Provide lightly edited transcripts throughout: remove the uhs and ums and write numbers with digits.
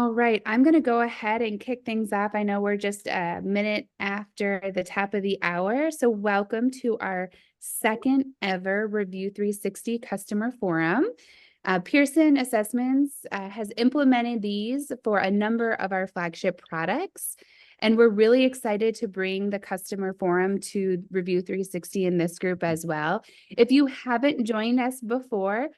All right, I'm going to go ahead and kick things off. I know we're just a minute after the top of the hour. So welcome to our second ever Review 360 Customer Forum. Pearson Assessments has implemented these for a number of our flagship products. And we're really excited to bring the Customer Forum to Review 360 in this group as well. If you haven't joined us before,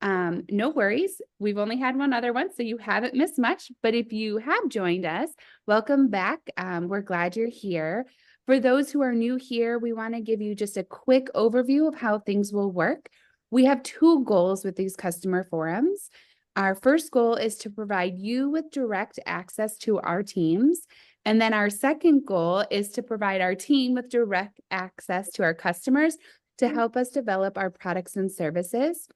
no worries. We've only had one other one, so you haven't missed much. But if you have joined us, welcome back. We're glad you're here. For those who are new here, we want to give you just a quick overview of how things will work. We have two goals with these customer forums. Our first goal is to provide you with direct access to our teams. And then our second goal is to provide our team with direct access to our customers to help us develop our products and services.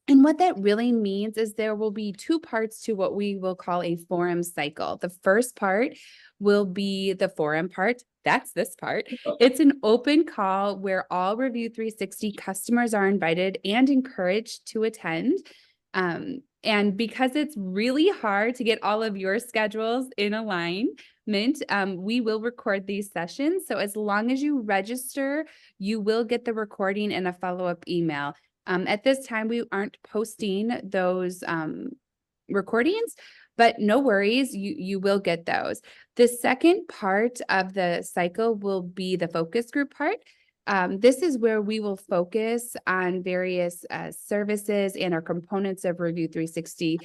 And what that really means is there will be two parts to what we will call a forum cycle. The first part will be the forum part. That's this part. It's an open call where all Review 360 customers are invited and encouraged to attend. And because it's really hard to get all of your schedules in alignment, we will record these sessions. So as long as you register, you will get the recording and a follow-up email. At this time, we aren't posting those recordings, but no worries, you will get those. The second part of the cycle will be the focus group part. This is where we will focus on various services and our components of Review 360.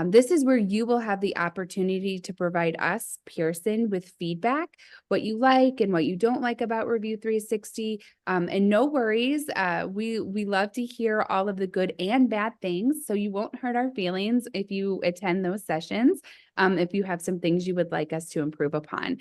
This is where you will have the opportunity to provide us, Pearson, with feedback, what you like and what you don't like about Review 360. And no worries, we love to hear all of the good and bad things, so you won't hurt our feelings if you attend those sessions, if you have some things you would like us to improve upon.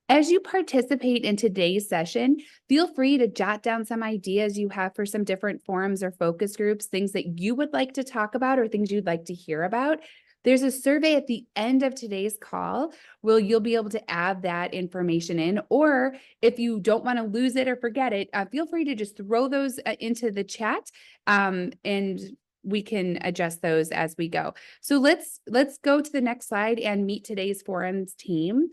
As you participate in today's session, feel free to jot down some ideas you have for some different forums or focus groups, things that you would like to talk about or things you'd like to hear about. There's a survey at the end of today's call where you'll be able to add that information in, or if you don't want to lose it or forget it, feel free to just throw those into the chat, and we can adjust those as we go. So let's go to the next slide and meet today's forums team.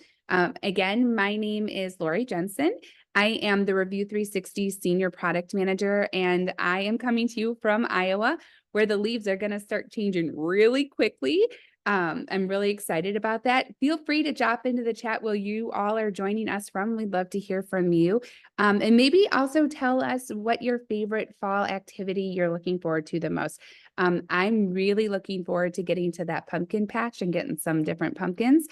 Again, my name is Lori Jensen. I am the Review 360 Senior Product Manager, and I am coming to you from Iowa, where the leaves are going to start changing really quickly. I'm really excited about that. Feel free to drop into the chat where you all are joining us from. We'd love to hear from you. And maybe also tell us what your favorite fall activity you're looking forward to the most. I'm really looking forward to getting to that pumpkin patch and getting some different pumpkins.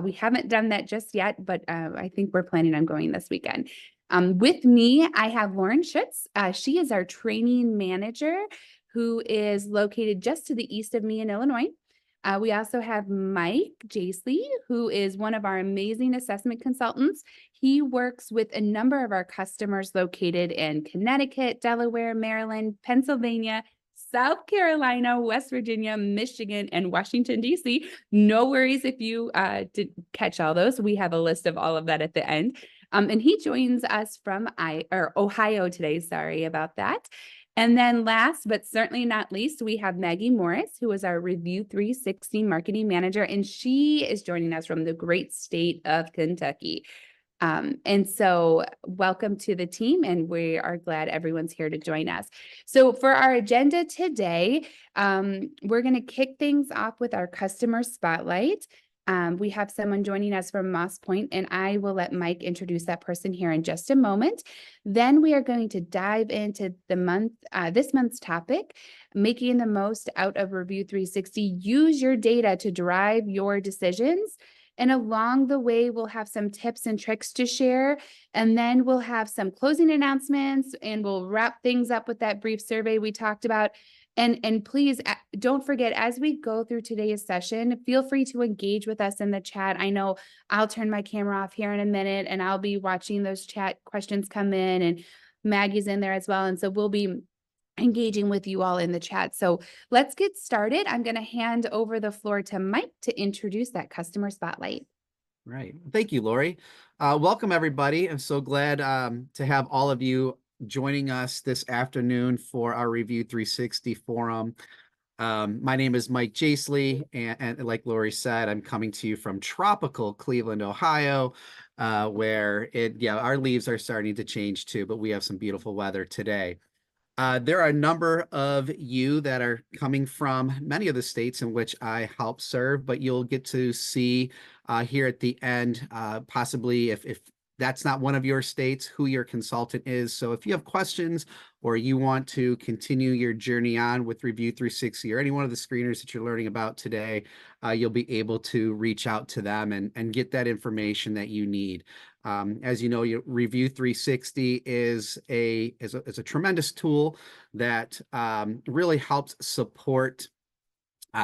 We haven't done that just yet, but I think we're planning on going this weekend. With me, I have Lauren Schutz. She is our training manager who is located just to the east of me in Illinois. We also have Mike Jaisley, who is one of our amazing assessment consultants. He works with a number of our customers located in Connecticut, Delaware, Maryland, Pennsylvania, South Carolina, West Virginia, Michigan, and Washington, D.C. No worries if you didn't catch all those. We have a list of all of that at the end. And he joins us from Ohio today. Sorry about that. And then last, but certainly not least, we have Maggie Morris, who is our Review 360 Marketing Manager, and she is joining us from the great state of Kentucky. And so welcome to the team, and we are glad everyone's here to join us. So for our agenda today, we're going to kick things off with our customer spotlight. We have someone joining us from Moss Point, and I will let Mike introduce that person here in just a moment. Then we are going to dive into this month's topic, making the most out of Review 360. Use your data to drive your decisions. And along the way, we'll have some tips and tricks to share. And then we'll have some closing announcements, and we'll wrap things up with that brief survey we talked about. And please don't forget, as we go through today's session, feel free to engage with us in the chat. I know I'll turn my camera off here in a minute, and I'll be watching those chat questions come in, and Maggie's in there as well. And so we'll be engaging with you all in the chat. So let's get started. I'm going to hand over the floor to Mike to introduce that customer spotlight. Right. Thank you, Lori. Welcome, everybody. I'm so glad to have all of you joining us this afternoon for our Review 360 forum. My name is Mike Jaisley, and like Lori said, I'm coming to you from tropical Cleveland, Ohio, where our leaves are starting to change too, but we have some beautiful weather today. There are a number of you that are coming from many of the states in which I help serve, but you'll get to see here at the end, possibly if that's not one of your states, who your consultant is. So if you have questions or you want to continue your journey on with Review 360 or any one of the screeners that you're learning about today, you'll be able to reach out to them and get that information that you need. As you know, Review 360 is a tremendous tool that really helps support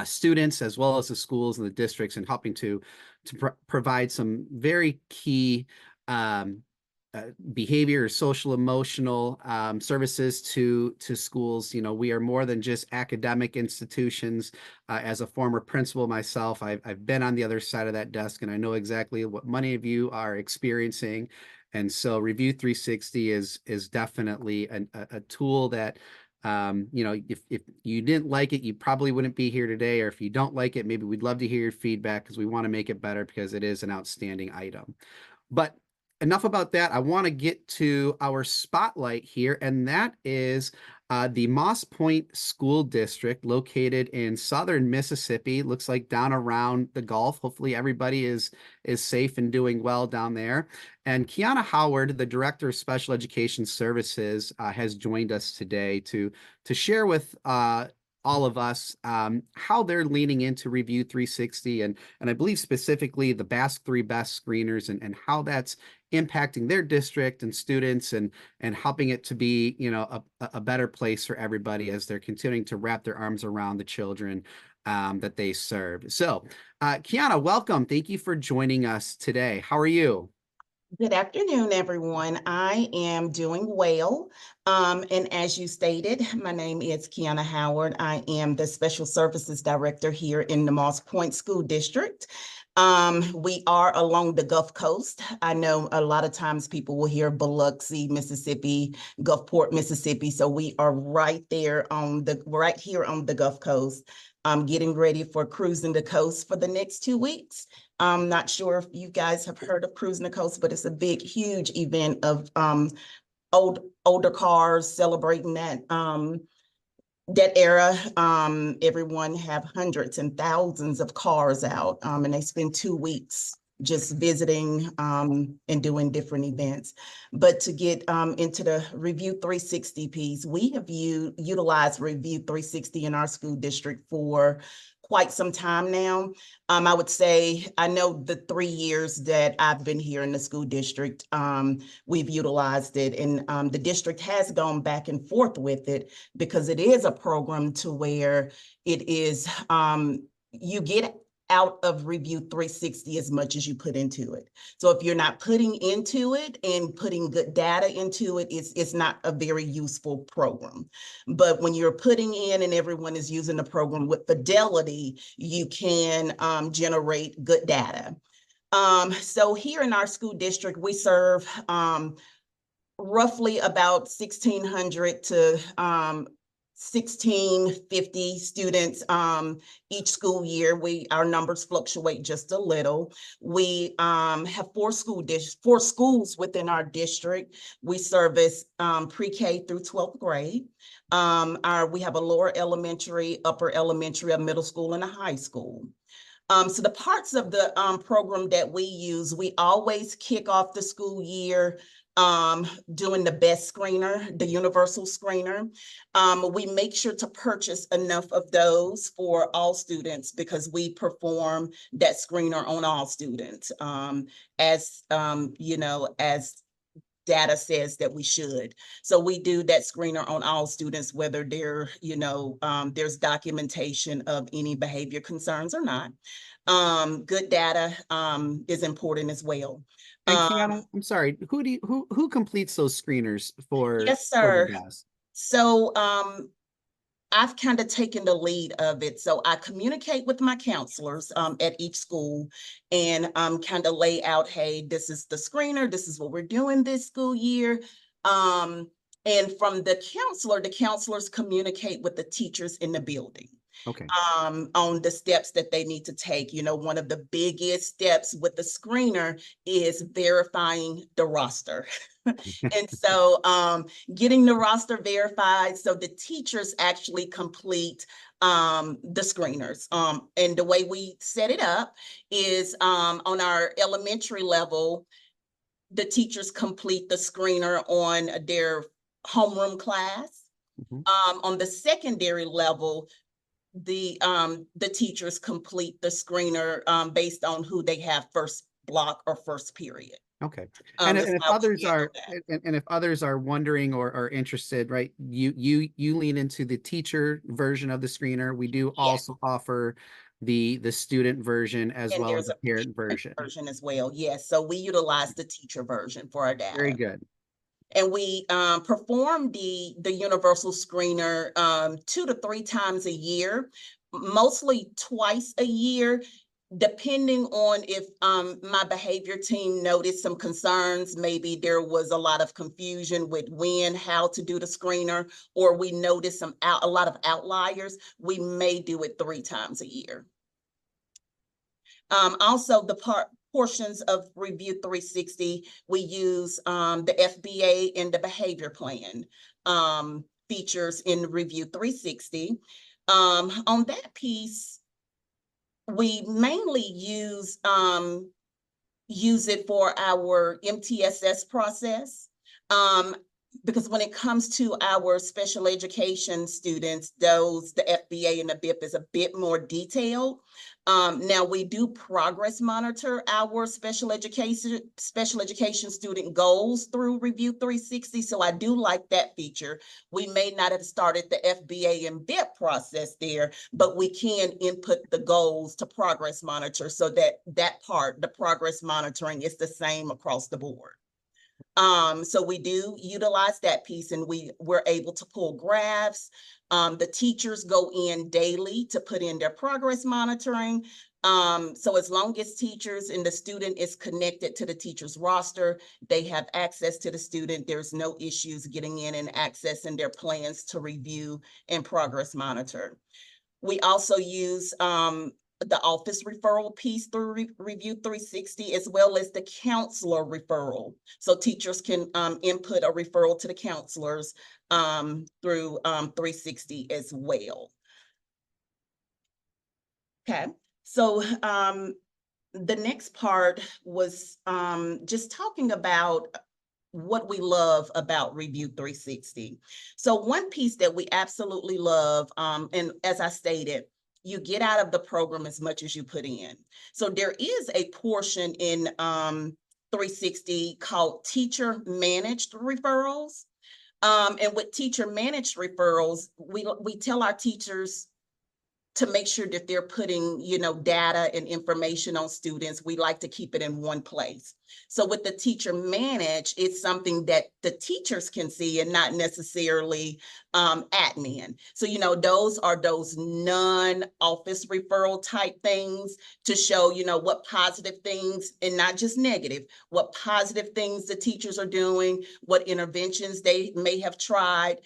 students as well as the schools and the districts in helping to provide some very key um, behavior, social, emotional services to schools. You know, we are more than just academic institutions. As a former principal myself, I've been on the other side of that desk, and I know exactly what many of you are experiencing. And so, Review 360 is definitely a tool that you know, if you didn't like it, you probably wouldn't be here today. Or if you don't like it, maybe we'd love to hear your feedback because we want to make it better because it is an outstanding item. But enough about that. I want to get to our spotlight here, and that is the Moss Point School District located in southern Mississippi. Looks like down around the Gulf. Hopefully everybody is safe and doing well down there. And Kiana Howard, the Director of Special Education Services, has joined us today to share with all of us how they're leaning into Review 360 and I believe specifically the Basque 3 Best Screeners and how that's impacting their district and students and helping it to be, you know, a better place for everybody as they're continuing to wrap their arms around the children that they serve. So, Kiana, welcome. Thank you for joining us today. How are you? Good afternoon, everyone. I am doing well. And as you stated, my name is Kiana Howard. I am the Special Services Director here in the Moss Point School District. We are along the Gulf Coast. I know a lot of times people will hear Biloxi, Mississippi, Gulfport, Mississippi. So we are right here on the Gulf Coast, getting ready for cruising the coast for the next 2 weeks. I'm not sure if you guys have heard of Cruising the Coast, but it's a big, huge event of older cars celebrating that era. Everyone have hundreds and thousands of cars out, and they spend 2 weeks just visiting and doing different events. But to get into the Review 360 piece, we have utilized Review 360 in our school district for quite some time now. I would say, I know the 3 years that I've been here in the school district, we've utilized it, and the district has gone back and forth with it because it is a program to where it is, you get out of Review 360 as much as you put into it. So if you're not putting into it and putting good data into it, it's not a very useful program. But when you're putting in and everyone is using the program with fidelity, you can generate good data. So here in our school district, we serve roughly about 1,600 to 1,650 students each school year. Our numbers fluctuate just a little. We have four schools within our district. We service pre-K through 12th grade. We have a lower elementary, upper elementary, a middle school, and a high school. So the parts of the program that we use, we always kick off the school year doing the best screener, the universal screener. We make sure to purchase enough of those for all students because we perform that screener on all students, as you know, as data says that we should. So we do that screener on all students, whether they're, you know, there's documentation of any behavior concerns or not. Good data is important as well. And Kiana, I'm sorry, who completes those screeners Yes, for the sir. best? So I've kind of taken the lead of it. So I communicate with my counselors at each school and kind of lay out, hey, this is the screener, this is what we're doing this school year. And from the counselors communicate with the teachers in the building. Okay. On the steps that they need to take. You know, one of the biggest steps with the screener is verifying the roster. And so getting the roster verified so the teachers actually complete the screeners. And the way we set it up is on our elementary level, the teachers complete the screener on their homeroom class. Mhm. On the secondary level, the teachers complete the screener based on who they have first block or first period. Okay. And Is if how we others handle are, that. and if others are wondering or interested, right, you lean into the teacher version of the screener. We do Yes, also offer the student version as and well as there's the a parent parent version. version as well. Yes, so we utilize the teacher version for our Very data. good. And we perform the universal screener 2 to 3 times a year, mostly twice a year, depending on if my behavior team noticed some concerns. Maybe there was a lot of confusion with how to do the screener, or we noticed a lot of outliers. We may do it 3 times a year. Also, portions of Review 360, we use the FBA and the behavior plan features in Review 360. On that piece, we mainly use it for our MTSS process. Because when it comes to our special education students, the FBA and the BIP is a bit more detailed. Now we do progress monitor our special education student goals through Review 360. So I do like that feature. We may not have started the FBA and BIP process there, but we can input the goals to progress monitor so that part, the progress monitoring, is the same across the board. So we do utilize that piece, and we're able to pull graphs. The teachers go in daily to put in their progress monitoring. So as long as teachers and the student is connected to the teacher's roster, they have access to the student. There's no issues getting in and accessing their plans to review and progress monitor. We also use the office referral piece through Review 360, as well as the counselor referral. So teachers can input a referral to the counselors through 360 as well. Okay, so the next part was just talking about what we love about Review 360. So one piece that we absolutely love, and as I stated, you get out of the program as much as you put in. So there is a portion in 360 called teacher managed referrals. And with teacher managed referrals, we tell our teachers to make sure that they're putting, data and information on students. We like to keep it in one place. So with the teacher manage, it's something that the teachers can see and not necessarily admin. So, those are those non-office referral type things to show, what positive things, and not just negative, what positive things the teachers are doing, what interventions they may have tried,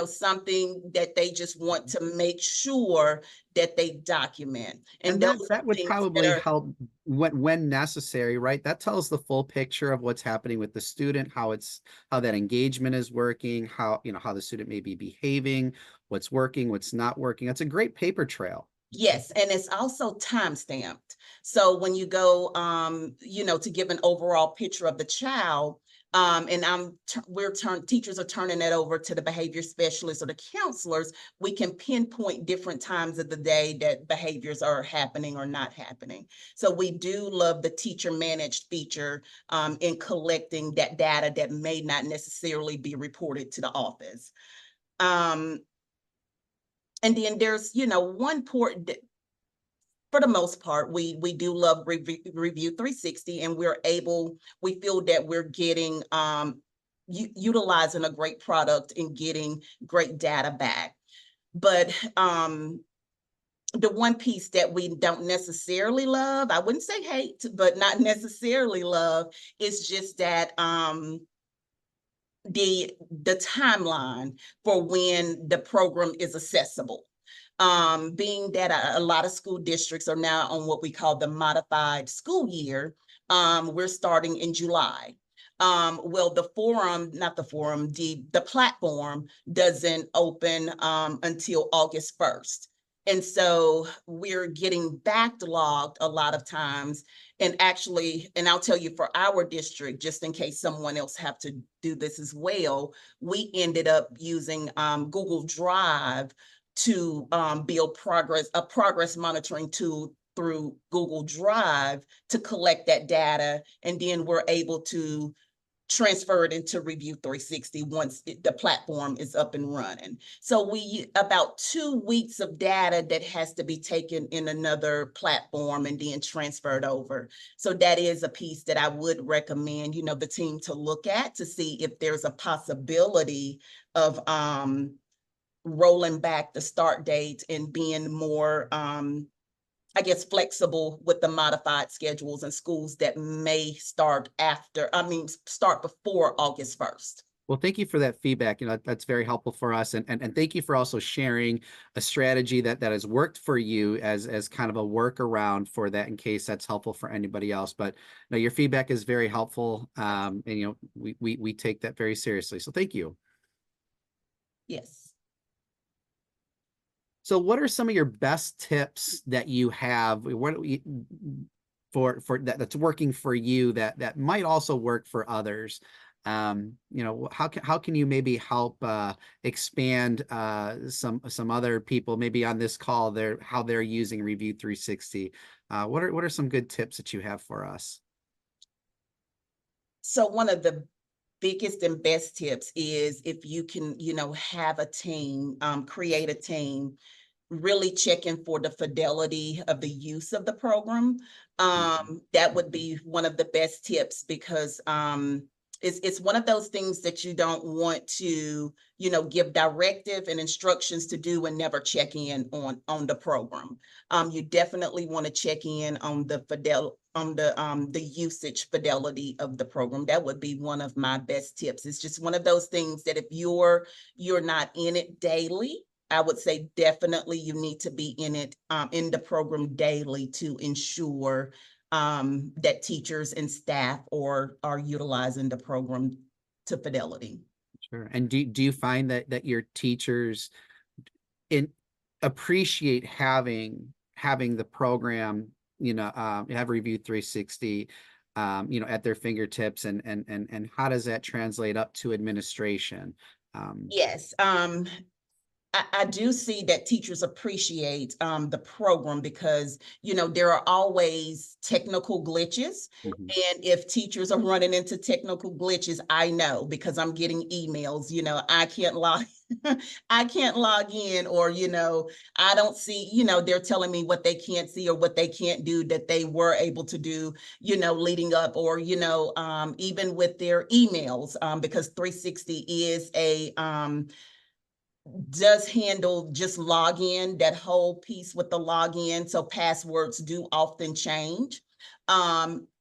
something that they just want to make sure that they document. And those that would things probably help when necessary, right? That tells the full picture of what's happening with the student, how that engagement is working, how the student may be behaving, what's working, what's not working. That's a great paper trail. Yes, and it's also time stamped. So when you go, to give an overall picture of the child, and teachers are turning that over to the behavior specialists or the counselors, we can pinpoint different times of the day that behaviors are happening or not happening. So we do love the teacher managed feature in collecting that data that may not necessarily be reported to the office. And then there's, one port that, for the most part, we do love Review 360, and we feel that we're getting, utilizing a great product and getting great data back. But the one piece that we don't necessarily love, I wouldn't say hate, but not necessarily love, is just that the timeline for when the program is accessible. Being that a lot of school districts are now on what we call the modified school year, we're starting in July. Well, the forum, not the forum, the platform doesn't open until August 1st. And so we're getting backlogged a lot of times. And actually, and I'll tell you for our district, just in case someone else have to do this as well, we ended up using Google Drive to build a progress monitoring tool through Google Drive to collect that data. And then we're able to transfer it into Review360 once the platform is up and running. So we about 2 weeks of data that has to be taken in another platform and then transferred over. So that is a piece that I would recommend, the team to look at to see if there's a possibility of rolling back the start date and being more I guess, flexible with the modified schedules and schools that may start before August 1st. Well, thank you for that feedback. That's very helpful for us. And thank you for also sharing a strategy that has worked for you as kind of a workaround for that, in case that's helpful for anybody else. But no, your feedback is very helpful. And we take that very seriously. So thank you. Yes. So what are some of your best tips that you have for that's working for you that might also work for others? How can you maybe help expand some other people maybe on this call how they're using Review360? What are some good tips that you have for us? So one of the biggest and best tips is if you can, have a team, create a team, really checking for the fidelity of the use of the program. That would be one of the best tips, because it's one of those things that you don't want to, give directive and instructions to do and never check in on the program. You definitely want to check in on the usage fidelity of the program. That would be one of my best tips. It's just one of those things that if you're not in it daily, I would say definitely you need to be in it, in the program daily, to ensure that teachers and staff are utilizing the program to fidelity. Sure. And do you find that your teachers appreciate having the program, have Review360, at their fingertips, and how does that translate up to administration? Yes. I do see that teachers appreciate the program, because, there are always technical glitches. And if teachers are running into technical glitches, I know, because I'm getting emails, I can't log I can't log in, or, I don't see, they're telling me what they can't see or what they can't do that they were able to do, leading up, or, even with their emails, because 360 is does handle just login, that whole piece with the login. So passwords do often change.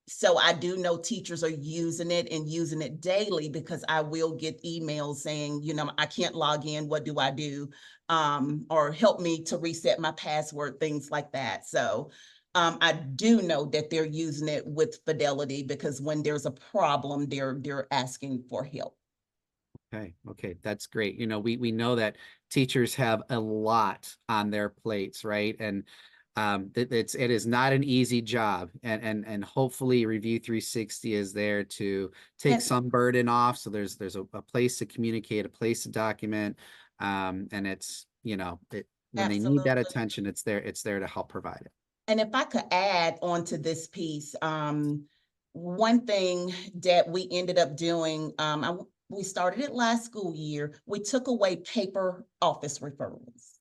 So I do know teachers are using it and using it daily, because I will get emails saying, I can't log in. What do I do? Or help me to reset my password, things like that. So I do know that they're using it with fidelity, because when there's a problem, they're asking for help. Okay, that's great. We know that teachers have a lot on their plates, right? And it is not an easy job, and hopefully Review360 is there to take some burden off. So there's a place to communicate, a place to document, and it's when they need that attention, it's there to help provide it. And if I could add on to this piece, one thing that we ended up doing, we started it last school year. We took away paper office referrals.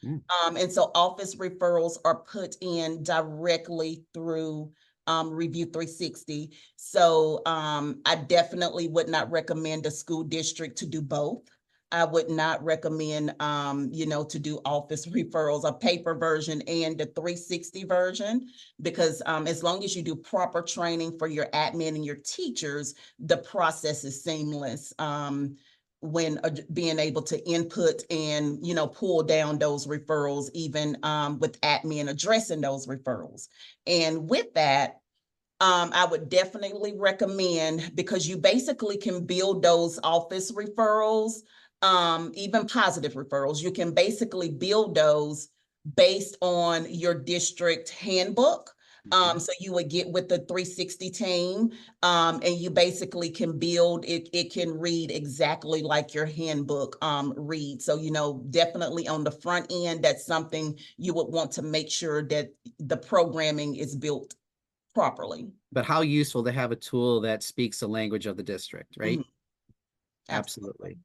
And so office referrals are put in directly through Review360. So I definitely would not recommend a school district to do both. I would not recommend, to do office referrals, a paper version and the 360 version, because as long as you do proper training for your admin and your teachers, the process is seamless. when being able to input and, pull down those referrals, even with admin addressing those referrals. And with that, I would definitely recommend, because you basically can build those office referrals, even positive referrals. You can basically build those based on your district handbook. So you would get with the 360 team, and you basically can build it. It can read exactly like your handbook reads. So, definitely on the front end, that's something you would want to make sure that the programming is built properly. But how useful to have a tool that speaks the language of the district, right? Mhm. Absolutely.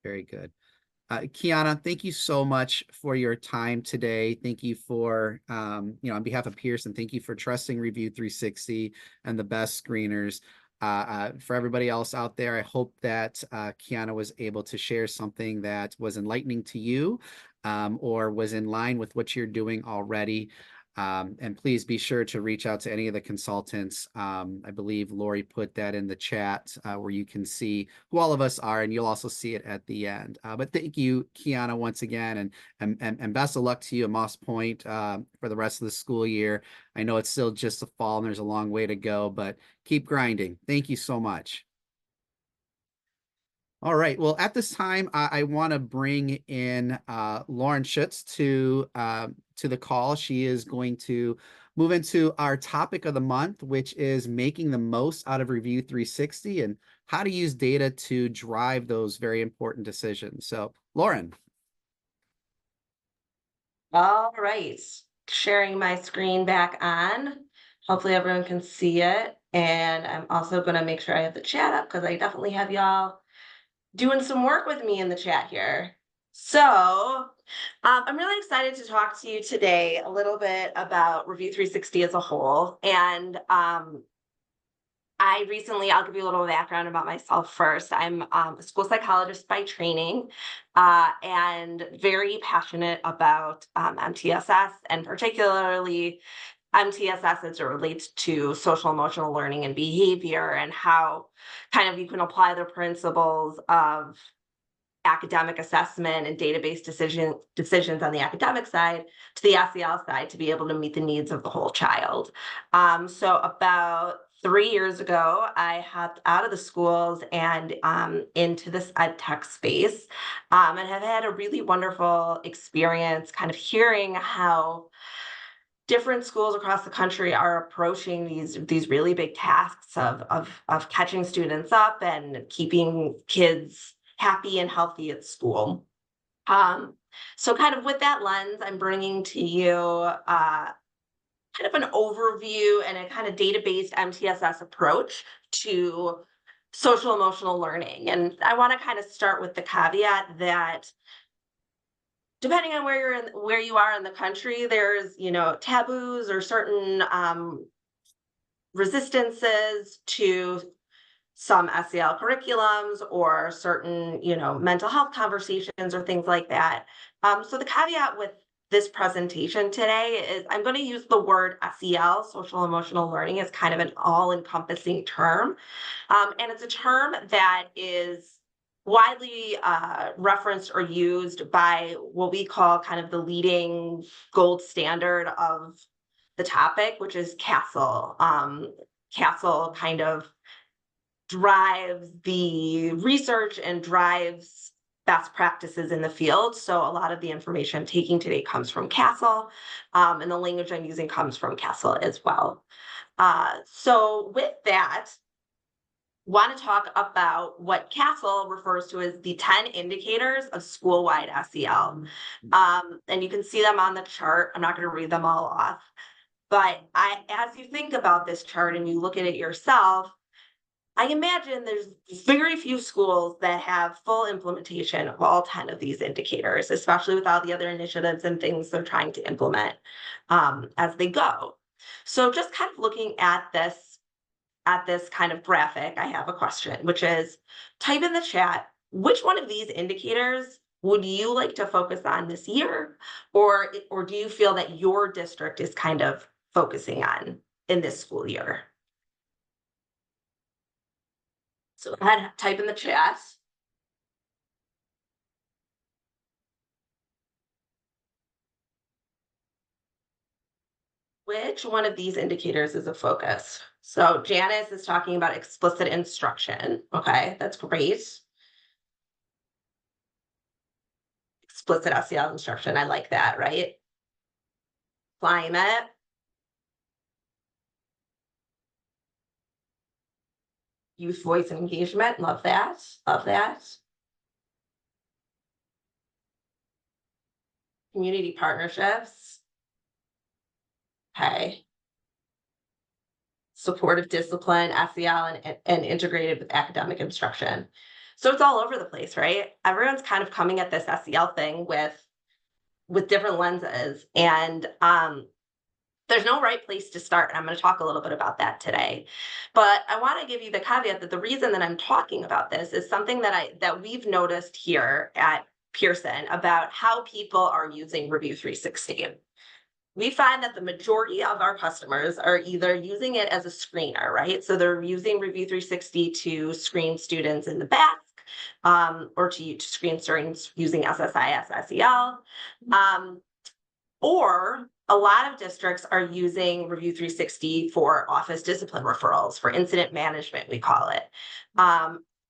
Very good. Kiana, thank you so much for your time today. Thank you for, on behalf of Pearson, thank you for trusting Review360 and the best screeners. For everybody else out there, I hope that Kiana was able to share something that was enlightening to you, or was in line with what you're doing already. And please be sure to reach out to any of the consultants. I believe Lori put that in the chat, where you can see who all of us are, and you'll also see it at the end. But thank you, Kiana, once again, and best of luck to you at Moss Point for the rest of the school year. I know it's still just the fall and there's a long way to go, but keep grinding. Thank you so much. All right. Well, at this time, I want to bring in Lauren Schutz to the call. She is going to move into our topic of the month, which is making the most out of Review360 and how to use data to drive those very important decisions. So, Lauren. All right. Sharing my screen back on. Hopefully everyone can see it. And I'm also going to make sure I have the chat up, because I definitely have y'all doing some work with me in the chat here. So I'm really excited to talk to you today a little bit about Review360 as a whole. And I'll give you a little background about myself first. I'm a school psychologist by training, and very passionate about MTSS, and particularly MTSS as it relates to social emotional learning and behavior, and how kind of you can apply the principles of academic assessment and database decisions on the academic side to the SEL side to be able to meet the needs of the whole child. So about 3 years ago, I hopped out of the schools and into this ed tech space, and have had a really wonderful experience kind of hearing how different schools across the country are approaching these really big tasks of catching students up and keeping kids happy and healthy at school. So kind of with that lens, I'm bringing to you kind of an overview and a kind of data-based MTSS approach to social emotional learning. And I want to kind of start with the caveat that depending on where you are in the country, there's taboos or certain resistances to some SEL curriculums or certain mental health conversations or things like that. So the caveat with this presentation today is I'm going to use the word SEL, social emotional learning, as kind of an all-encompassing term, and it's a term that is widely referenced or used by what we call kind of the leading gold standard of the topic, which is CASEL. CASEL kind of drives the research and drives best practices in the field. So a lot of the information I'm taking today comes from CASEL, and the language I'm using comes from CASEL as well. So with that, want to talk about what CASEL refers to as the 10 indicators of school-wide SEL. And you can see them on the chart. I'm not going to read them all off. But as you think about this chart and you look at it yourself, I imagine there's very few schools that have full implementation of all 10 of these indicators, especially with all the other initiatives and things they're trying to implement as they go. So just kind of looking at this kind of graphic, I have a question, which is type in the chat, which one of these indicators would you like to focus on this year? Or do you feel that your district is kind of focusing on in this school year? So go ahead, type in the chat. Which one of these indicators is a focus? So Janice is talking about explicit instruction. Okay, that's great. Explicit SEL instruction. I like that, right? Climate. Youth voice and engagement. Love that. Love that. Community partnerships. Okay. Supportive discipline, SEL, and integrated with academic instruction. So it's all over the place, right? Everyone's kind of coming at this SEL thing with different lenses, and there's no right place to start. I'm going to talk a little bit about that today, but I want to give you the caveat that the reason that I'm talking about this is something that we've noticed here at Pearson about how people are using Review360. We find that the majority of our customers are either using it as a screener, right? So they're using Review360 to screen students in the back, or to screen students using SSIS SEL. Or a lot of districts are using Review360 for office discipline referrals, for incident management, we call it,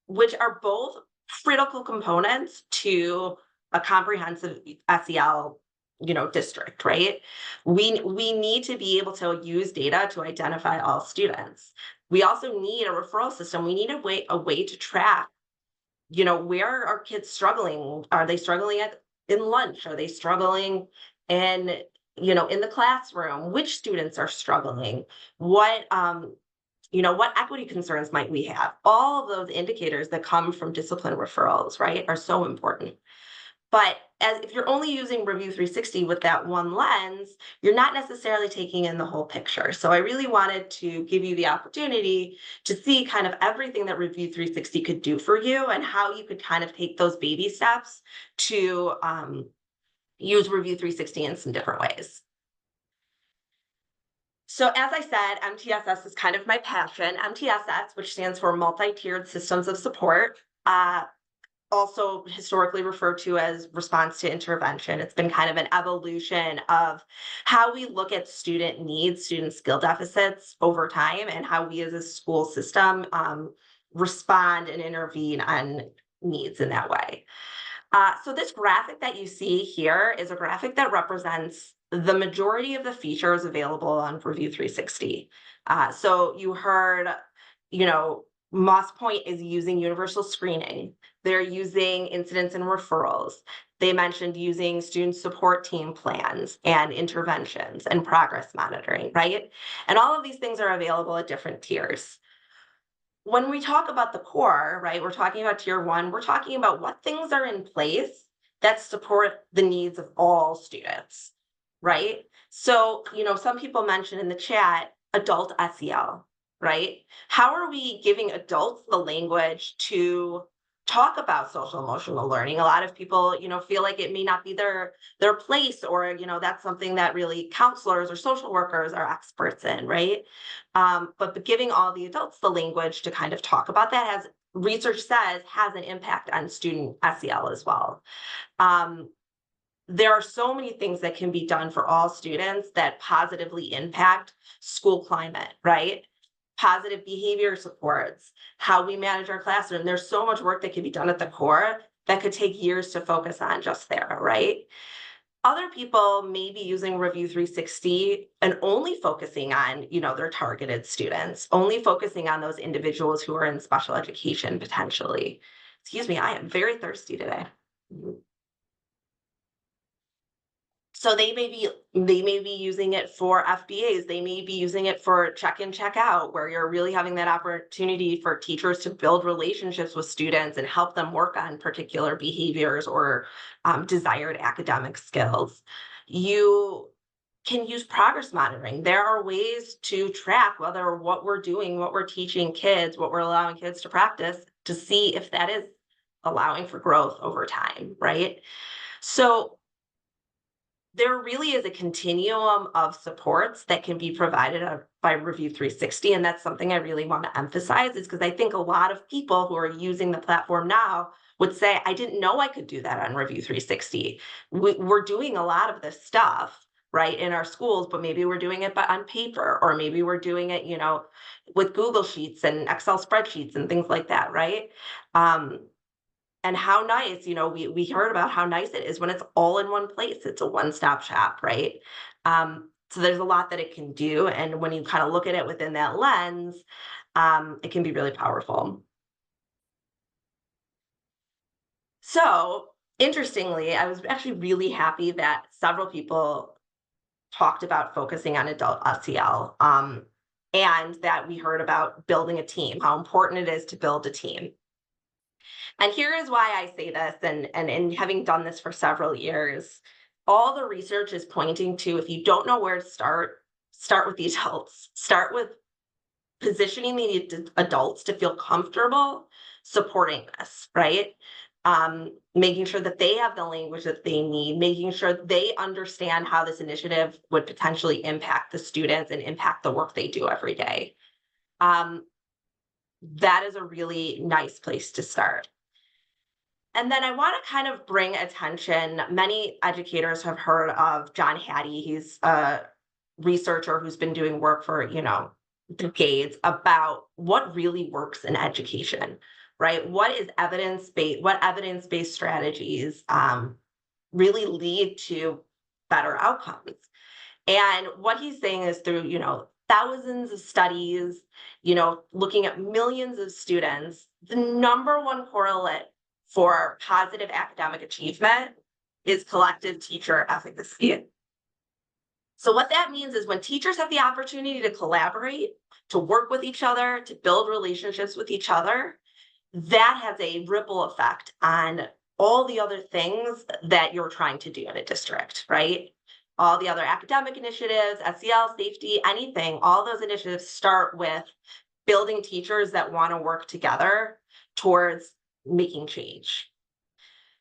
which are both critical components to a comprehensive SEL district, right? We need to be able to use data to identify all students. We also need a referral system. We need a way to track, where are kids struggling? Are they struggling in lunch? Are they struggling in the classroom? Which students are struggling? What equity concerns might we have? All of those indicators that come from discipline referrals, right, are so important. But if you're only using Review360 with that one lens, you're not necessarily taking in the whole picture. So I really wanted to give you the opportunity to see kind of everything that Review360 could do for you and how you could kind of take those baby steps to use Review360 in some different ways. So as I said, MTSS is kind of my passion. MTSS, which stands for Multi-Tiered Systems of Support, also historically referred to as response to intervention. It's been kind of an evolution of how we look at student needs, student skill deficits over time, and how we as a school system respond and intervene on needs in that way. So this graphic that you see here is a graphic that represents the majority of the features available on Review360. So you heard, Moss Point is using universal screening. They're using incidents and referrals. They mentioned using student support team plans and interventions and progress monitoring, right? And all of these things are available at different tiers. When we talk about the core, right, we're talking about tier 1, we're talking about what things are in place that support the needs of all students, right? So, some people mentioned in the chat, adult SEL, right? How are we giving adults the language to talk about social emotional learning? A lot of people, feel like it may not be their place, or, that's something that really counselors or social workers are experts in, right? But giving all the adults the language to kind of talk about that, as research says, has an impact on student SEL as well. There are so many things that can be done for all students that positively impact school climate, right? Positive behavior supports, how we manage our classroom. There's so much work that can be done at the core that could take years to focus on just there, right? Other people may be using Review360 and only focusing on, their targeted students, only focusing on those individuals who are in special education potentially. Excuse me, I am very thirsty today. So they may be using it for FBAs. They may be using it for check in, check out, where you're really having that opportunity for teachers to build relationships with students and help them work on particular behaviors or desired academic skills. You can use progress monitoring. There are ways to track whether what we're doing, what we're teaching kids, what we're allowing kids to practice, to see if that is allowing for growth over time, right? So there really is a continuum of supports that can be provided by Review360. And that's something I really want to emphasize, is because I think a lot of people who are using the platform now would say, I didn't know I could do that on Review360. We're doing a lot of this stuff, right, in our schools, but maybe we're doing it on paper, or maybe we're doing it, with Google Sheets and Excel spreadsheets and things like that, right? And how nice, we heard about how nice it is when it's all in one place. It's a one-stop shop, right? So there's a lot that it can do. And when you kind of look at it within that lens, it can be really powerful. So interestingly, I was actually really happy that several people talked about focusing on adult SEL, and that we heard about building a team, how important it is to build a team. And here is why I say this, and having done this for several years, all the research is pointing to, if you don't know where to start with the adults. Start with positioning the adults to feel comfortable supporting this, right? Making sure that they have the language that they need, making sure they understand how this initiative would potentially impact the students and impact the work they do every day. That is a really nice place to start. And then I want to kind of bring attention. Many educators have heard of John Hattie. He's a researcher who's been doing work for, decades about what really works in education, right? What evidence-based strategies really lead to better outcomes. And what he's saying is through, thousands of studies, looking at millions of students, the number one correlate for positive academic achievement is collective teacher efficacy. So what that means is when teachers have the opportunity to collaborate, to work with each other, to build relationships with each other, that has a ripple effect on all the other things that you're trying to do in a district, right? All the other academic initiatives, SEL, safety, anything, all those initiatives start with building teachers that want to work together towards making change.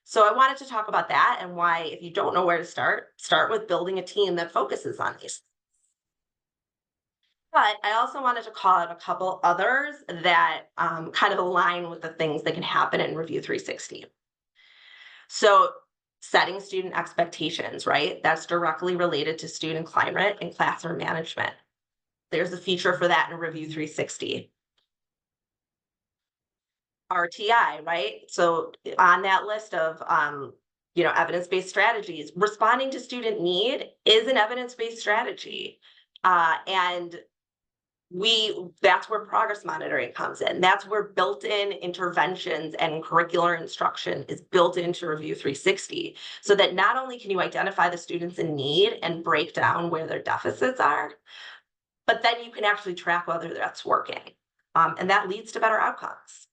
So I wanted to talk about that and why, if you don't know where to start with building a team that focuses on these. But I also wanted to call out a couple others that kind of align with the things that can happen in Review 360. So setting student expectations, right? That's directly related to student climate and classroom management. There's a feature for that in Review 360. RTI, right? So on that list of evidence-based strategies, responding to student need is an evidence-based strategy. And that's where progress monitoring comes in. That's where built-in interventions and curricular instruction is built into Review 360, so that not only can you identify the students in need and break down where their deficits are, but then you can actually track whether that's working. And that leads to better outcomes.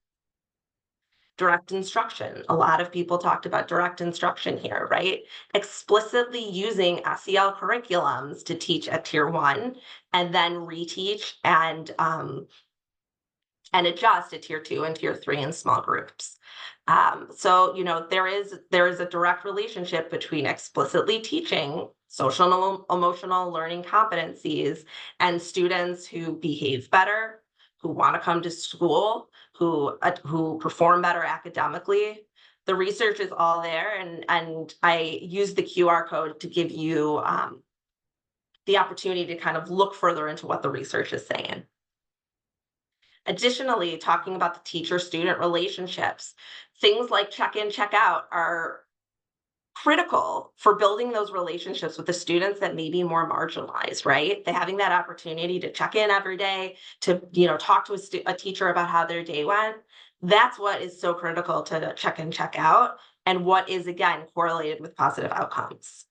Direct instruction. A lot of people talked about direct instruction here, right? Explicitly using SEL curriculums to teach at Tier 1 and then reteach and adjust at Tier 2 and Tier 3 in small groups. So, there is a direct relationship between explicitly teaching social and emotional learning competencies and students who behave better, who want to come to school, who perform better academically. The research is all there, and I use the QR code to give you the opportunity to kind of look further into what the research is saying. Additionally, talking about the teacher-student relationships, things like check-in, check-out are critical for building those relationships with the students that may be more marginalized, right? They're having that opportunity to check in every day, to talk to a teacher about how their day went. That's what is so critical to check in, check out, and what is, again, correlated with positive outcomes.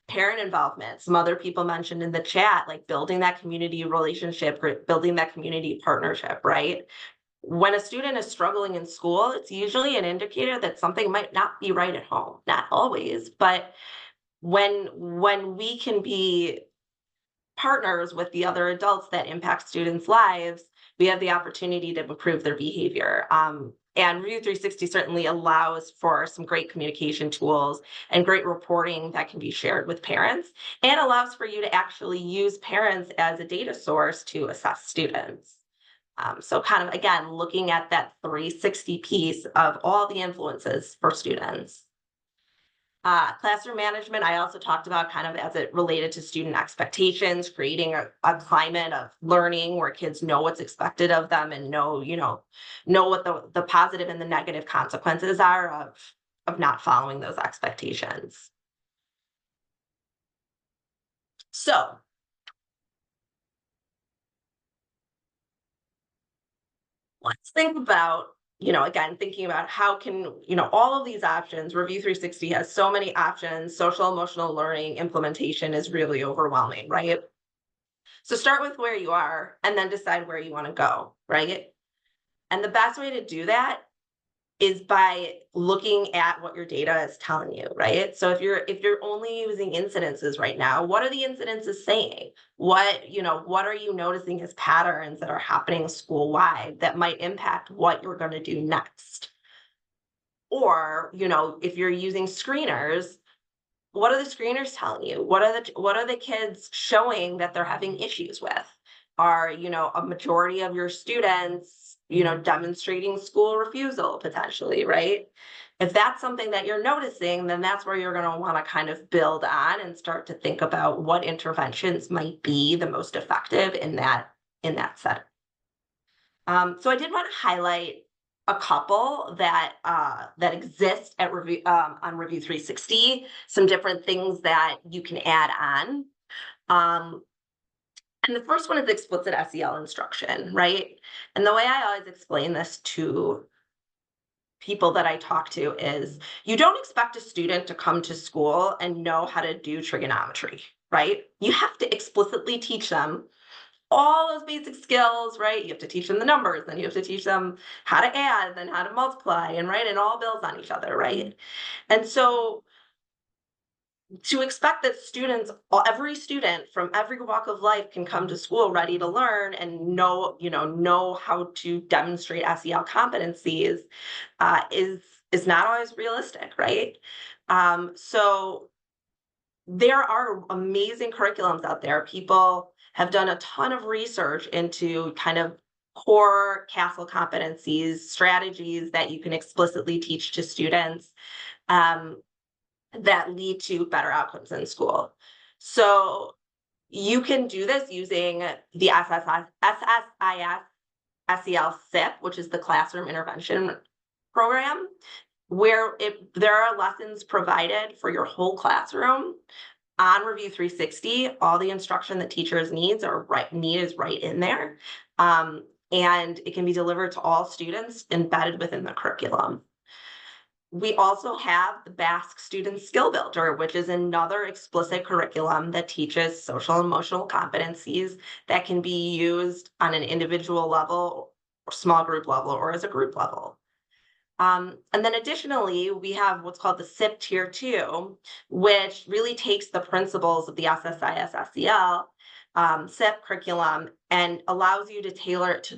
Parent involvement. Some other people mentioned in the chat, like building that community relationship, building that community partnership, right? When a student is struggling in school, it's usually an indicator that something might not be right at home. Not always, but when we can be partners with the other adults that impact students' lives, we have the opportunity to improve their behavior. And Review 360 certainly allows for some great communication tools and great reporting that can be shared with parents, and allows for you to actually use parents as a data source to assess students. So kind of, again, looking at that 360 piece of all the influences for students. Classroom management, I also talked about kind of as it related to student expectations, creating a climate of learning where kids know what's expected of them and know what the positive and the negative consequences are of not following those expectations. So let's think about, again, thinking about how can, all of these options, Review360 has so many options, social emotional learning implementation is really overwhelming, right? So start with where you are and then decide where you want to go, right? And the best way to do that is by looking at what your data is telling you, right? So if you're only using incidences right now, what are the incidences saying? What are you noticing as patterns that are happening school-wide that might impact what you're going to do next? Or, if you're using screeners, what are the screeners telling you? What are the kids showing that they're having issues with? Are, a majority of your students, demonstrating school refusal potentially, right? If that's something that you're noticing, then that's where you're going to want to kind of build on and start to think about what interventions might be the most effective in that setting. So I did want to highlight a couple that exist at on Review360, some different things that you can add on. And the first one is explicit SEL instruction, right? And the way I always explain this to people that I talk to is you don't expect a student to come to school and know how to do trigonometry, right? You have to explicitly teach them all those basic skills, right? You have to teach them the numbers, then you have to teach them how to add, then how to multiply, and right, and all builds on each other, right? And so to expect that every student from every walk of life can come to school ready to learn and know how to demonstrate SEL competencies is not always realistic, right? So there are amazing curriculums out there. People have done a ton of research into kind of core CASEL competencies, strategies that you can explicitly teach to students that lead to better outcomes in school. So you can do this using the SSIS SEL SIP, which is the Classroom Intervention Program, where there are lessons provided for your whole classroom on Review360. All the instruction that teachers need is right in there. And it can be delivered to all students embedded within the curriculum. We also have the Basque Student Skill Builder, which is another explicit curriculum that teaches social and emotional competencies that can be used on an individual level or small group level or as a group level. And then additionally, we have what's called the SIP Tier 2, which really takes the principles of the SSIS SEL SIP curriculum and allows you to tailor it to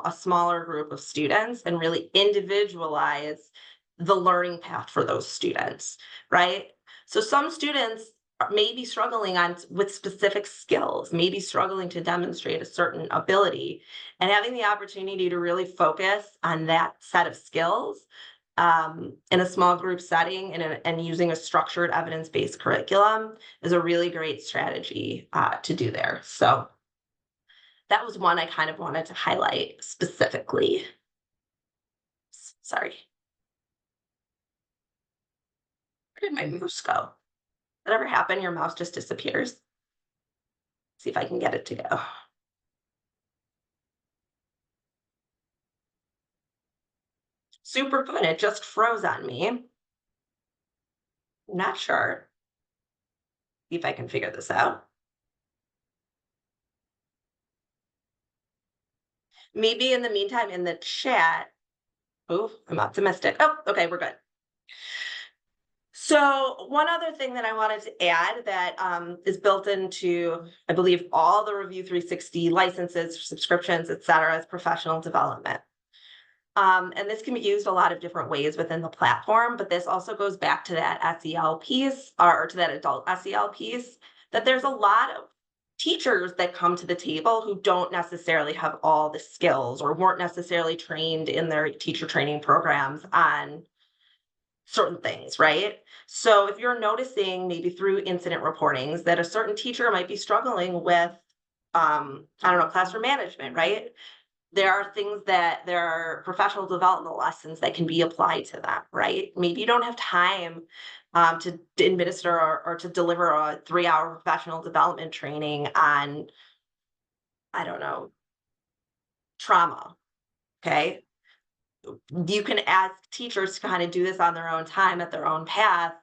a smaller group of students and really individualize the learning path for those students, right? So some students may be struggling with specific skills, maybe struggling to demonstrate a certain ability, and having the opportunity to really focus on that set of skills in a small group setting and using a structured evidence-based curriculum is a really great strategy to do there. So that was one I kind of wanted to highlight specifically. Sorry. Where did my mouse go? That ever happen? Your mouse just disappears. See if I can get it to go. Super good. It just froze on me. I'm not sure. See if I can figure this out. Maybe in the meantime, in the chat. Oh, I'm optimistic. Oh, okay, we're good. So one other thing that I wanted to add that is built into, I believe, all the Review360 licenses, subscriptions, et cetera, is professional development. And this can be used a lot of different ways within the platform, but this also goes back to that SEL piece or to that adult SEL piece, that there's a lot of teachers that come to the table who don't necessarily have all the skills or weren't necessarily trained in their teacher training programs on certain things, right? So if you're noticing maybe through incident reportings that a certain teacher might be struggling with, I don't know, classroom management, right? There are professional development lessons that can be applied to them, right? Maybe you don't have time to administer or to deliver a 3-hour professional development training on, I don't know, trauma. Okay. You can ask teachers to kind of do this on their own time at their own path,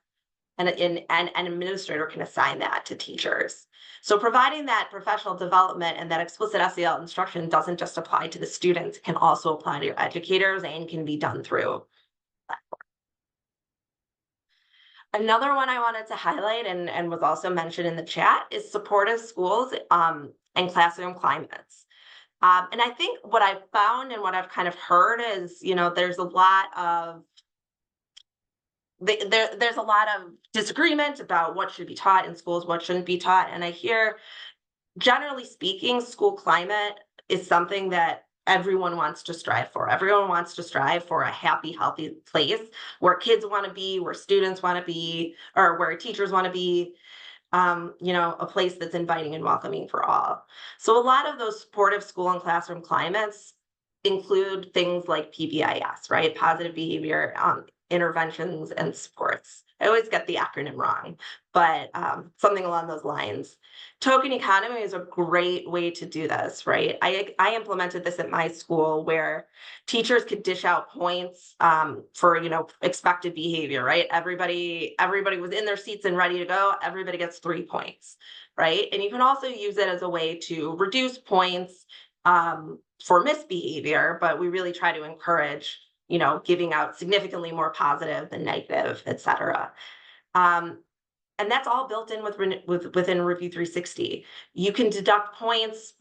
and an administrator can assign that to teachers. So providing that professional development and that explicit SEL instruction doesn't just apply to the students, it can also apply to your educators and can be done through. Another one I wanted to highlight and was also mentioned in the chat is supportive schools and classroom climates. And I think what I've found and what I've kind of heard is, there's a lot of there's a lot of disagreement about what should be taught in schools, what shouldn't be taught. And I hear, generally speaking, school climate is something that everyone wants to strive for. Everyone wants to strive for a happy, healthy place where kids want to be, where students want to be, or where teachers want to be. A place that's inviting and welcoming for all. So a lot of those supportive school and classroom climates include things like PBIS, right? Positive behavior interventions and supports. I always get the acronym wrong, but something along those lines. Token economy is a great way to do this, right? I implemented this at my school where teachers could dish out points for expected behavior, right? Everybody was in their seats and ready to go. Everybody gets 3 points, right? And you can also use it as a way to reduce points for misbehavior, but we really try to encourage giving out significantly more positive than negative, et cetera. And that's all built in within Review 360. You can deduct points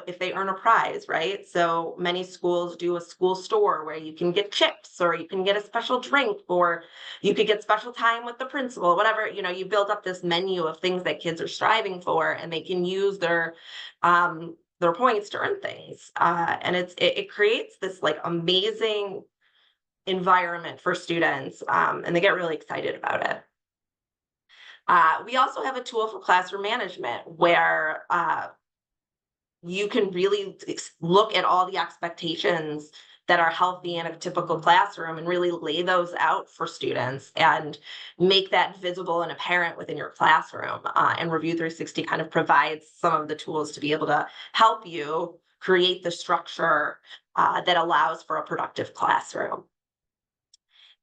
if they earn a prize, right? So many schools do a school store where you can get chips, or you can get a special drink, or you could get special time with the principal, whatever. You build up this menu of things that kids are striving for, and they can use their points to earn things. And it creates this like amazing environment for students, and they get really excited about it. We also have a tool for classroom management where you can really look at all the expectations that are healthy in a typical classroom and really lay those out for students and make that visible and apparent within your classroom. And Review 360 kind of provides some of the tools to be able to help you create the structure that allows for a productive classroom.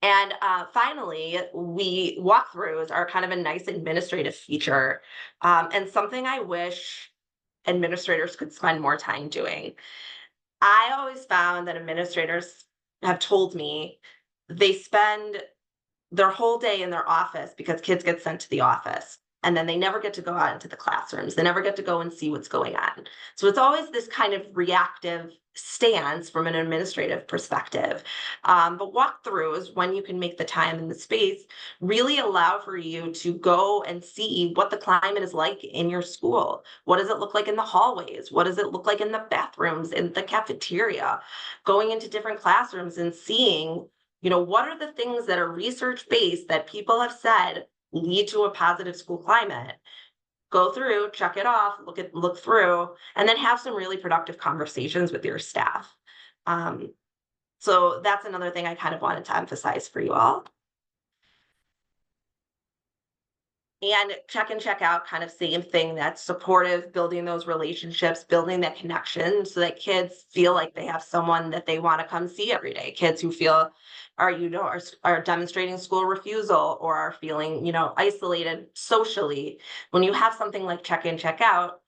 And finally, walkthroughs are kind of a nice administrative feature, and something I wish administrators could spend more time doing. I always found that administrators have told me they spend their whole day in their office because kids get sent to the office. And then they never get to go out into the classrooms. They never get to go and see what's going on. So it's always this kind of reactive stance from an administrative perspective. But walkthroughs, when you can make the time and the space, really allow for you to go and see what the climate is like in your school. What does it look like in the hallways? What does it look like in the bathrooms, in the cafeteria? Going into different classrooms and seeing what are the things that are research-based that people have said lead to a positive school climate? Go through, check it off, look through, and then have some really productive conversations with your staff. So that's another thing I kind of wanted to emphasize for you all. And check and check out, kind of same thing. That's supportive, building those relationships, building that connection so that kids feel like they have someone that they want to come see every day. Kids who feel are demonstrating school refusal or are feeling, isolated socially. When you have something like check in, check out,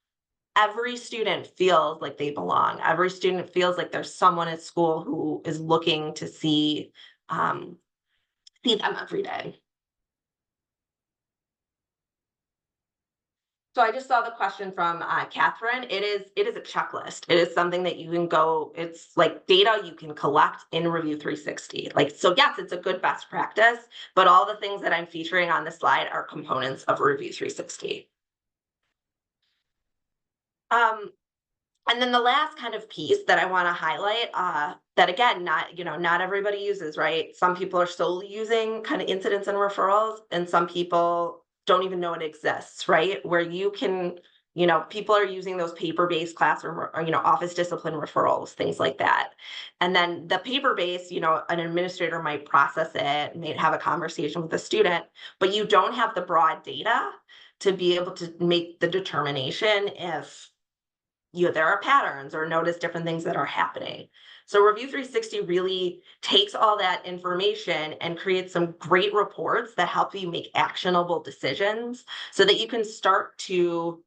every student feels like they belong. Every student feels like there's someone at school who is looking to see them every day. So I just saw the question from Catherine. It is a checklist. It is something that you can go, it's like data you can collect in Review 360. So yes, it's a good best practice, but all the things that I'm featuring on this slide are components of Review 360. And then the last kind of piece that I want to highlight, that again, not everybody uses, right? Some people are solely using kind of incidents and referrals, and some people don't even know it exists, right? Where you can, people are using those paper-based classroom or, office discipline referrals, things like that. And then the paper-based, an administrator might process it, might have a conversation with the student, but you don't have the broad data to be able to make the determination if there are patterns or notice different things that are happening. So Review360 really takes all that information and creates some great reports that help you make actionable decisions so that you can start to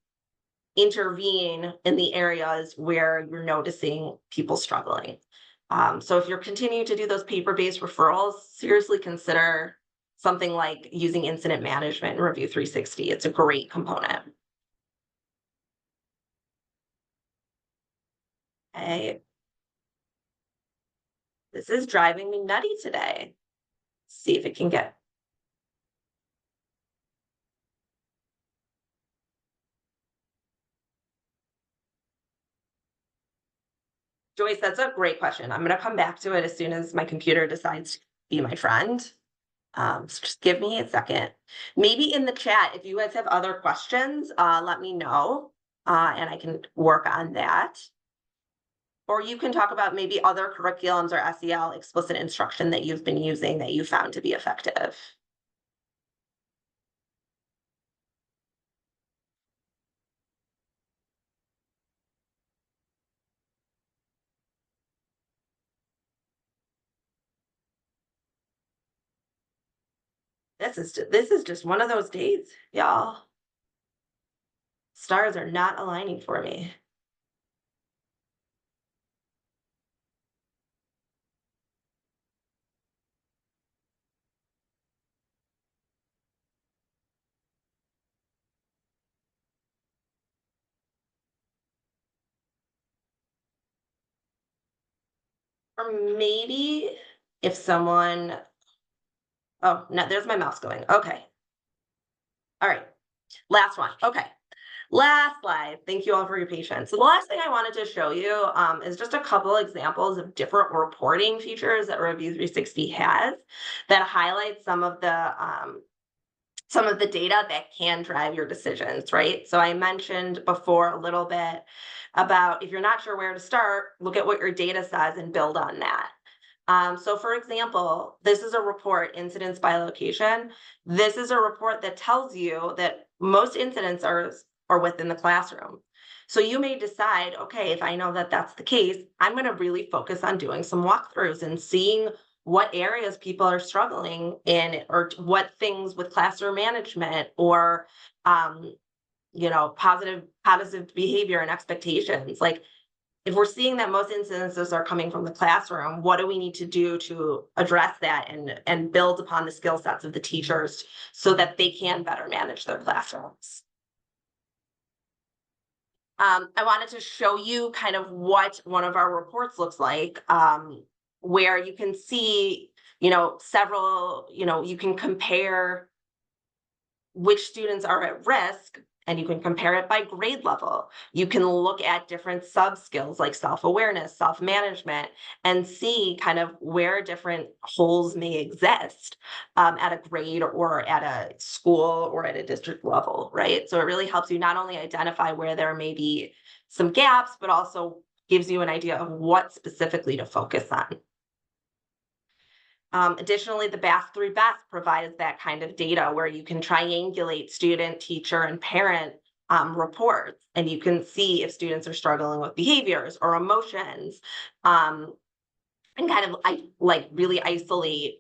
intervene in the areas where you're noticing people struggling. So if you're continuing to do those paper-based referrals, seriously consider something like using incident management in Review360. It's a great component. Okay. This is driving me nutty today. See if it can get. Joyce, that's a great question. I'm going to come back to it as soon as my computer decides to be my friend. So just give me a second. Maybe in the chat, if you guys have other questions, let me know, and I can work on that. Or you can talk about maybe other curriculums or SEL explicit instruction that you've been using that you found to be effective. This is just one of those days, y'all. Stars are not aligning for me. Or maybe if someone, oh, no, there's my mouse going. Okay. All right. Last one. Okay. Last slide. Thank you all for your patience. So the last thing I wanted to show you is just a couple examples of different reporting features that Review360 has that highlight some of the data that can drive your decisions, right? So I mentioned before a little bit about if you're not sure where to start, look at what your data says and build on that. So for example, this is a report, incidents by location. This is a report that tells you that most incidents are within the classroom. So you may decide, okay, if I know that that's the case, I'm going to really focus on doing some walkthroughs and seeing what areas people are struggling in, or what things with classroom management or, positive behavior and expectations. Like, if we're seeing that most incidences are coming from the classroom, what do we need to do to address that and build upon the skill sets of the teachers so that they can better manage their classrooms? I wanted to show you kind of what one of our reports looks like, where you can see, several, you can compare which students are at risk, and you can compare it by grade level. You can look at different sub-skills like self-awareness, self-management, and see kind of where different holes may exist at a grade or at a school or at a district level, right? So it really helps you not only identify where there may be some gaps, but also gives you an idea of what specifically to focus on. Additionally, the BAS3 Best provides that kind of data where you can triangulate student, teacher, and parent reports, and you can see if students are struggling with behaviors or emotions, and kind of really isolate,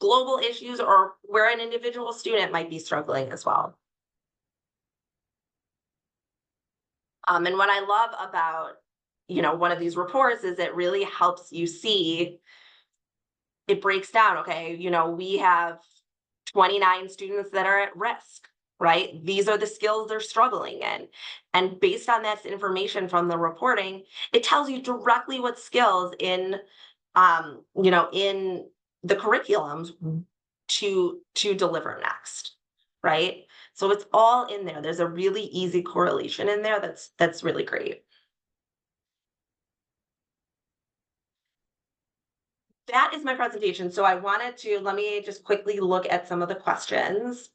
global issues or where an individual student might be struggling as well. And what I love about, one of these reports is it really helps you see. It breaks down, okay, we have 29 students that are at risk, right? These are the skills they're struggling in. And based on that information from the reporting, it tells you directly what skills in, in the curriculums to deliver next, right? So it's all in there. There's a really easy correlation in there that's really great. That is my presentation. So I wanted to, let me just quickly look at some of the questions.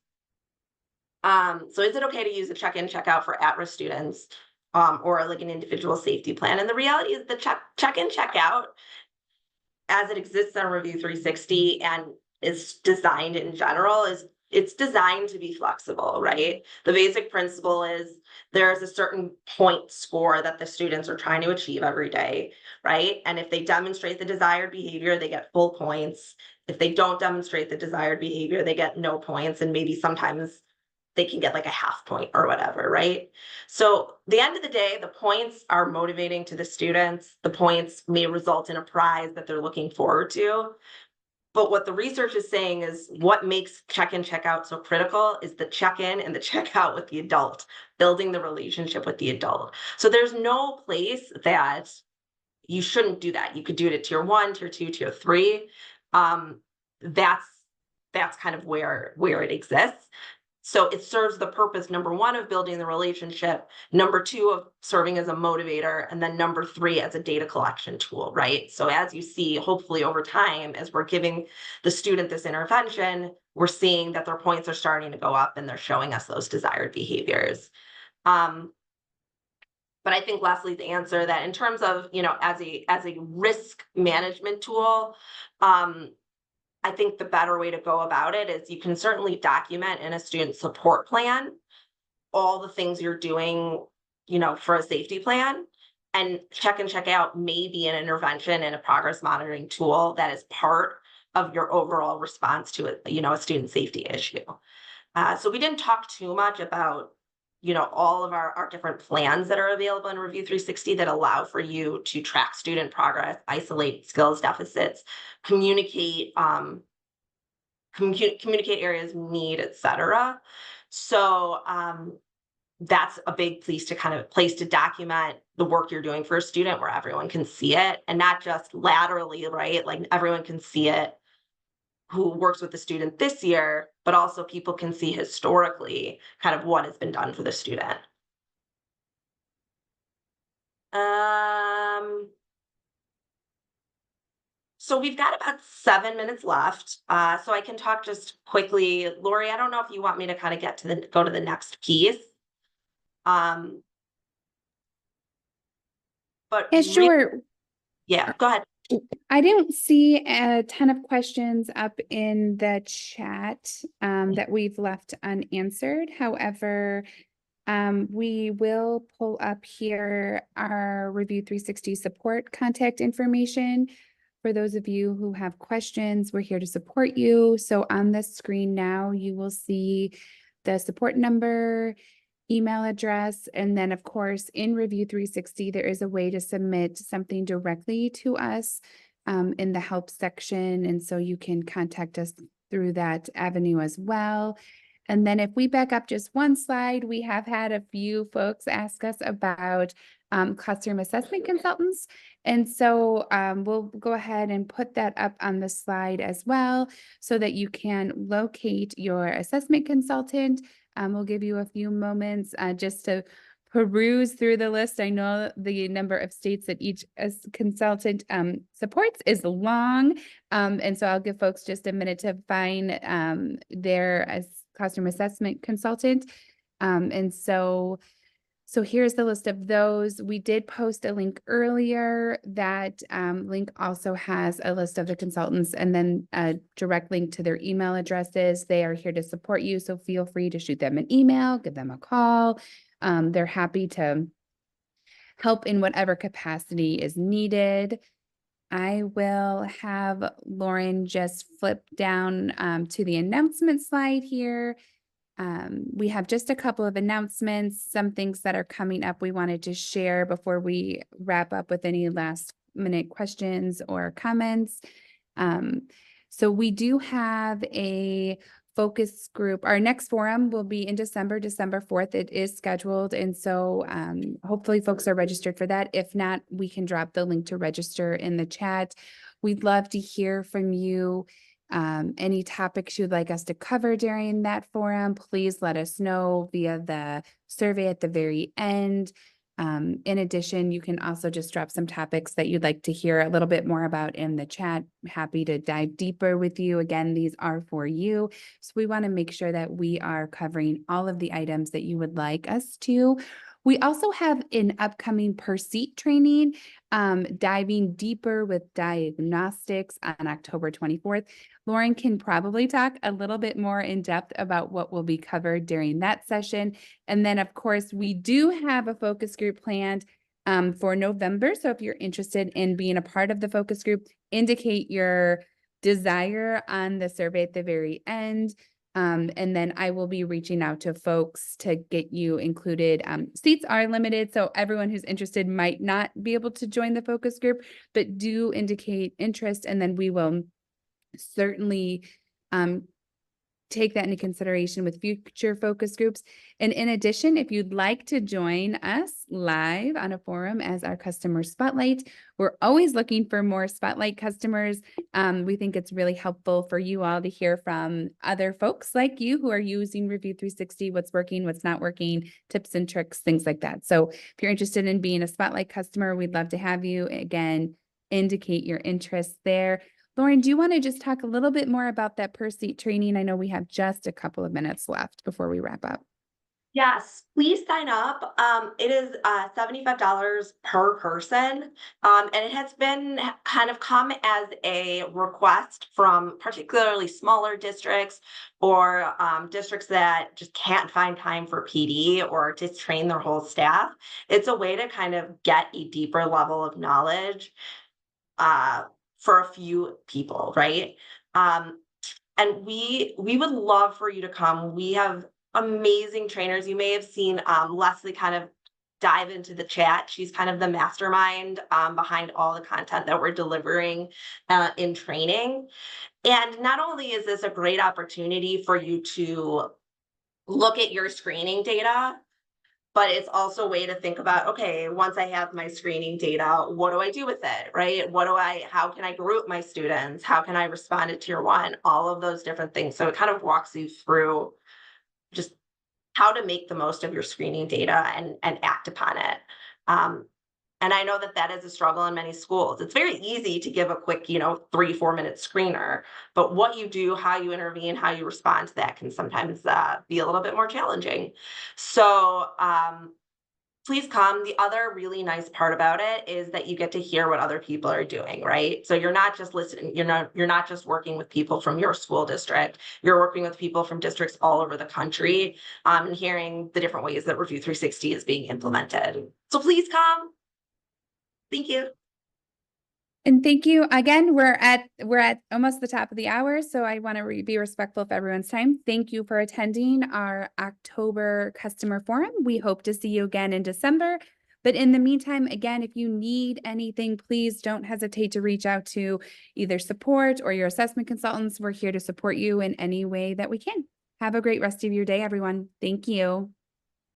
So is it okay to use a check-in, check-out for at-risk students, or like an individual safety plan? And the reality is the check-in, check-out, as it exists on Review 360 and is designed in general, it's designed to be flexible, right? The basic principle is there's a certain point score that the students are trying to achieve every day, right? And if they demonstrate the desired behavior, they get full points. If they don't demonstrate the desired behavior, they get no points, and maybe sometimes they can get like a half point or whatever, right? So the end of the day, the points are motivating to the students. The points may result in a prize that they're looking forward to. But what the research is saying is what makes check-in, check-out so critical is the check-in and the check-out with the adult, building the relationship with the adult. So there's no place that you shouldn't do that. You could do it at tier 1, tier 2, tier 3. That's kind of where it exists. So it serves the purpose, number 1, of building the relationship, number 2, of serving as a motivator, and then number 3, as a data collection tool, right? So as you see, hopefully over time, as we're giving the student this intervention, we're seeing that their points are starting to go up and they're showing us those desired behaviors. But I think Leslie's answer that in terms of, as a risk management tool, I think the better way to go about it is you can certainly document in a student support plan all the things you're doing, for a safety plan, and check and check out maybe an intervention and a progress monitoring tool that is part of your overall response to a student safety issue. So we didn't talk too much about, all of our different plans that are available in Review 360 that allow for you to track student progress, isolate skills deficits, communicate areas of need, etc. So that's a big place to document the work you're doing for a student where everyone can see it, and not just laterally, right? Like everyone can see it who works with the student this year, but also people can see historically kind of what has been done for the student. So we've got about 7 minutes left. So I can talk just quickly. Lori, I don't know if you want me to kind of go to the next piece. But Yeah, sure. Yeah, go ahead. I don't see a ton of questions up in the chat that we've left unanswered. However, we will pull up here our Review 360 support contact information. For those of you who have questions, we're here to support you. So on the screen now, you will see the support number, email address, and then of course in Review 360, there is a way to submit something directly to us in the help section. And so you can contact us through that avenue as well. And then if we back up just one slide, we have had a few folks ask us about classroom assessment consultants. And so we'll go ahead and put that up on the slide as well so that you can locate your assessment consultant. We'll give you a few moments just to peruse through the list. I know the number of states that each consultant supports is long. And so I'll give folks just a minute to find their classroom assessment consultant. And so here's the list of those. We did post a link earlier. That link also has a list of the consultants and then a direct link to their email addresses. They are here to support you, so feel free to shoot them an email, give them a call. They're happy to help in whatever capacity is needed. I will have Lauren just flip down to the announcement slide here. We have just a couple of announcements, some things that are coming up we wanted to share before we wrap up with any last minute questions or comments. So we do have a focus group. Our next forum will be in December 4th. It is scheduled. And so hopefully folks are registered for that. If not, we can drop the link to register in the chat. We'd love to hear from you. Any topics you'd like us to cover during that forum, please let us know via the survey at the very end. In addition, you can also just drop some topics that you'd like to hear a little bit more about in the chat. Happy to dive deeper with you. Again, these are for you. So we want to make sure that we are covering all of the items that you would like us to. We also have an upcoming per seat training, diving deeper with diagnostics on October 24th. Lauren can probably talk a little bit more in depth about what will be covered during that session. And then, of course, we do have a focus group planned for November. So if you're interested in being a part of the focus group, indicate your desire on the survey at the very end. And then I will be reaching out to folks to get you included. Seats are limited, so everyone who's interested might not be able to join the focus group, but do indicate interest, and then we will certainly take that into consideration with future focus groups. And in addition, if you'd like to join us live on a forum as our customer spotlight, we're always looking for more spotlight customers. We think it's really helpful for you all to hear from other folks like you who are using Review360, what's working, what's not working, tips and tricks, things like that. So if you're interested in being a spotlight customer, we'd love to have you. Again, indicate your interest there. Lauren, do you want to just talk a little bit more about that per seat training? I know we have just a couple of minutes left before we wrap up. Yes, please sign up. It is $75 per person. And it has been kind of come as a request from particularly smaller districts or districts that just can't find time for PD or to train their whole staff. It's a way to kind of get a deeper level of knowledge for a few people, right? And we would love for you to come. We have amazing trainers. You may have seen Leslie kind of dive into the chat. She's kind of the mastermind behind all the content that we're delivering in training. And not only is this a great opportunity for you to look at your screening data, but it's also a way to think about, okay, once I have my screening data, what do I do with it, right? How can I group my students? How can I respond to tier one? All of those different things. So it kind of walks you through just how to make the most of your screening data and act upon it. And I know that is a struggle in many schools. It's very easy to give a quick, 3-4 minute screener, but what you do, how you intervene, how you respond to that can sometimes be a little bit more challenging. So please come. The other really nice part about it is that you get to hear what other people are doing, right? So you're not just listening, you're not just working with people from your school district, you're working with people from districts all over the country, and hearing the different ways that Review360 is being implemented. So please come. Thank you. And thank you again. We're at almost the top of the hour, so I want to be respectful of everyone's time. Thank you for attending our October customer forum. We hope to see you again in December. But in the meantime, again, if you need anything, please don't hesitate to reach out to either support or your assessment consultants. We're here to support you in any way that we can. Have a great rest of your day, everyone. Thank you.